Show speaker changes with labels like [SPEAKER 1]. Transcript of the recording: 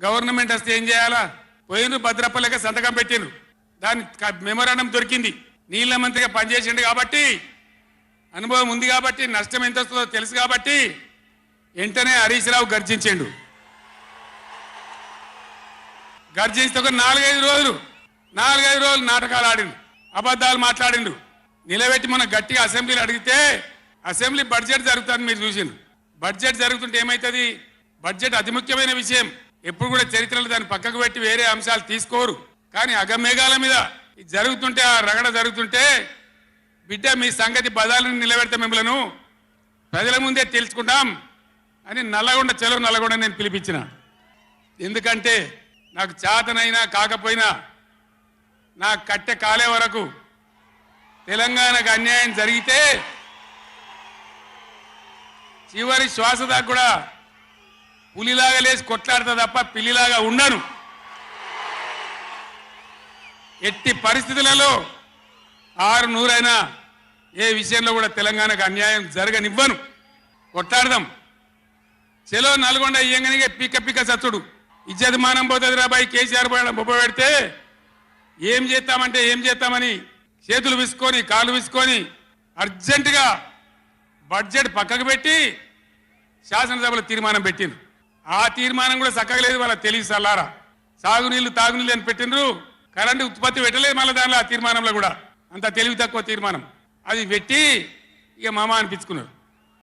[SPEAKER 1] Government వస్తే ఏం చేయాలా? పోయినరు భద్రప్పలేక సంతకం పెట్టినరు, దాని మెమోరాండం దొరికింది. నీళ్ల మంత్రిగా పనిచేసిండు కాబట్టి, అనుభవం ఉంది కాబట్టి, నష్టం ఎంత వస్తుందో తెలుసు కాబట్టి వెంటనే హరీష్ రావు గర్జించిండు. గర్జిస్తే ఒక 4-5 రోజులు నాటకాలు ఆడిండు, అబద్ధాలు మాట్లాడిండు. నిలబెట్టి మన గట్టిగా అసెంబ్లీలో అడిగితే అసెంబ్లీ బడ్జెట్ జరుగుతుంది. మీరు చూసిండు బడ్జెట్ జరుగుతుంటే ఏమైతుంది? బడ్జెట్ అతి ముఖ్యమైన విషయం. ఎప్పుడు కూడా చరిత్రలో దాన్ని పక్కకు పెట్టి వేరే అంశాలు తీసుకోరు. కానీ అగమేఘాల మీద జరుగుతుంటే, ఆ రగడ జరుగుతుంటే, బిడ్డ మీ సంగతి బదాలను నిలబెడతా, మిమ్మల్ని ప్రజల ముందే తెలుసుకుంటాం అని నల్లగొండ చెలో నల్లగొండ నేను పిలిపించిన. ఎందుకంటే నాకు చేతనైనా కాకపోయినా నా కట్టె కాలే వరకు తెలంగాణకు అన్యాయం జరిగితే చివరి శ్వాస దాకా కూడా పులిలాగా లేచి కొట్లాడతా తప్ప పిల్లిలాగా ఉండను. ఎట్టి పరిస్థితులలో 600 ఏ విషయంలో కూడా తెలంగాణకు అన్యాయం జరగనివ్వను. కొట్లాడదాం. చెలో నల్గొండ ఇయ్యంగానే పిక్క సచ్చుడు ఇజ్జత్ మానం పోతుంది రాబాయి. కేసీఆర్ బొబ్బ పెడితే ఏం చేస్తామంటే ఏం చేస్తామని చేతులు విసుకొని కాళ్ళు విసుకొని అర్జెంటుగా బడ్జెట్ పక్కకు పెట్టి శాసనసభలో తీర్మానం పెట్టిండ్రు. ఆ తీర్మానం కూడా చక్కగా లేదు. వాళ్ళ తెలివి సల్లారా. సాగునీళ్లు తాగునీళ్ళు అని పెట్టిండ్రు, కరెంటు ఉత్పత్తి పెట్టలేదు. మళ్ళీ దానిలో ఆ తీర్మానంలో కూడా అంత తెలివి తక్కువ తీర్మానం అది పెట్టి ఇక మామ అనిపించుకున్నారు.